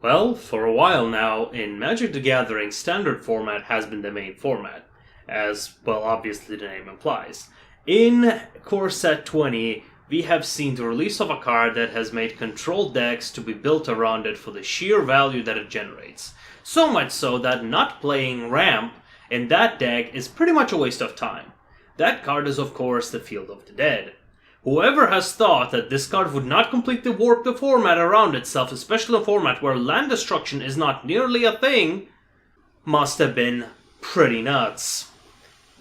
Well, for a while now, in Magic the Gathering, standard format has been the main format, as, well, obviously the name implies. In Core Set 20, we have seen the release of a card that has made control decks to be built around it for the sheer value that it generates. So much so that not playing Ramp in that deck is pretty much a waste of time. That card is, of course, the Field of the Dead. Whoever has thought that this card would not completely warp the format around itself, especially a format where land destruction is not nearly a thing, must have been pretty nuts.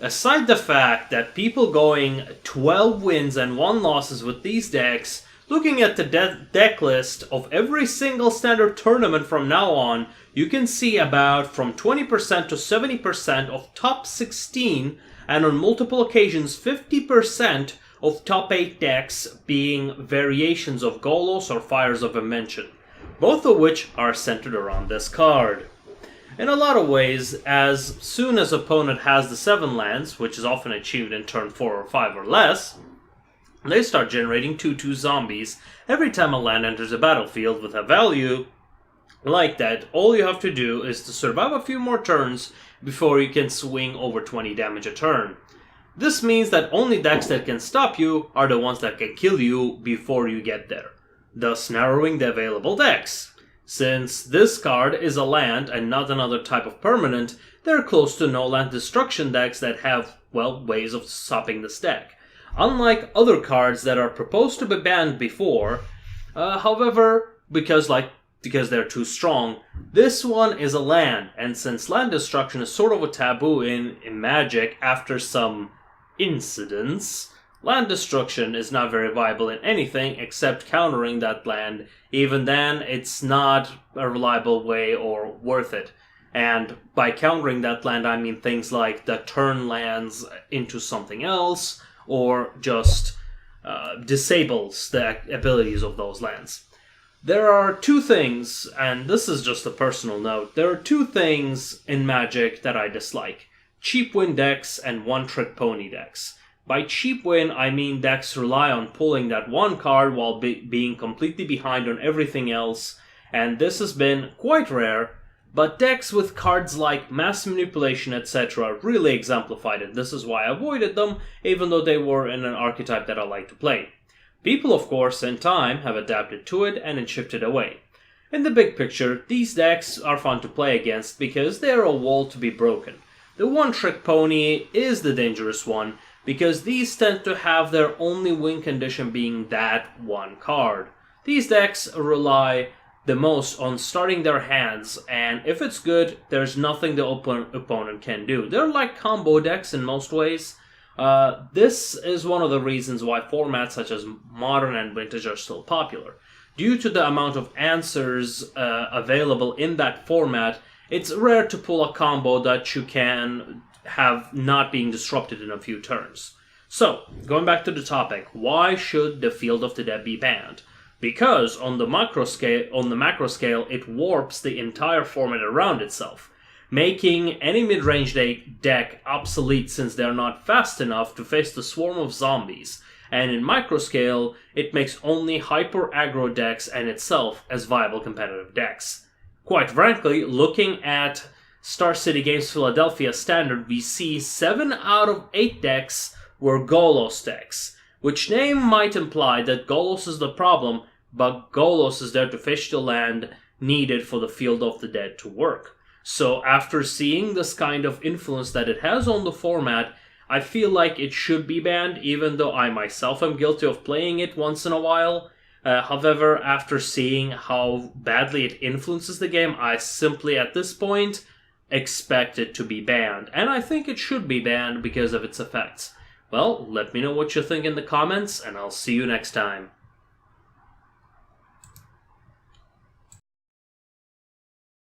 Aside the fact that people going 12 wins and 1 losses with these decks, looking at the deck list of every single standard tournament from now on, you can see about from 20% to 70% of top 16, and on multiple occasions 50% of top 8 decks being variations of Golos or Fires of Invention, both of which are centered around this card. In a lot of ways, as soon as opponent has the 7 lands, which is often achieved in turn 4 or 5 or less, they start generating 2/2 zombies every time a land enters a battlefield with a value like that. All you have to do is to survive a few more turns before you can swing over 20 damage a turn. This means that only decks that can stop you are the ones that can kill you before you get there, thus narrowing the available decks. Since this card is a land and not another type of permanent, there are close to no land destruction decks that have, well, ways of stopping this deck. Unlike other cards that are proposed to be banned before, however, because they're too strong, this one is a land, and since land destruction is sort of a taboo in Magic after some incidents, land destruction is not very viable in anything except countering that land. Even then, it's not a reliable way or worth it. And by countering that land, I mean things like the turn lands into something else, or just disables the abilities of those lands. There are 2 things, and this is just a personal note, there are 2 things in Magic that I dislike. Cheap win decks and one-trick pony decks. By cheap win, I mean decks rely on pulling that one card while being completely behind on everything else, and this has been quite rare, but decks with cards like Mass Manipulation, etc. really exemplified it. This is why I avoided them, even though they were in an archetype that I like to play. People, of course, in time have adapted to it and it shifted away. In the big picture, these decks are fun to play against because they are a wall to be broken. The one-trick pony is the dangerous one, because these tend to have their only win condition being that one card. These decks rely the most on starting their hands, and if it's good, there's nothing the opponent can do. They're like combo decks in most ways. This is one of the reasons why formats such as Modern and Vintage are still popular. Due to the amount of answers available in that format, it's rare to pull a combo that you can have not being disrupted in a few turns. So, going back to the topic, why should the Field of the Dead be banned? Because on the macro scale, it warps the entire format around itself, making any mid-range deck obsolete since they're not fast enough to face the swarm of zombies. And in micro scale, it makes only hyper aggro decks and itself as viable competitive decks. Quite frankly, looking at Star City Games Philadelphia Standard, we see 7 out of 8 decks were Golos decks, which name might imply that Golos is the problem, but Golos is there to fish the land needed for the Field of the Dead to work. So after seeing this kind of influence that it has on the format, I feel like it should be banned, even though I myself am guilty of playing it once in a while. However, after seeing how badly it influences the game, I simply, at this point, expect it to be banned. And I think it should be banned because of its effects. Well, let me know what you think in the comments, and I'll see you next time.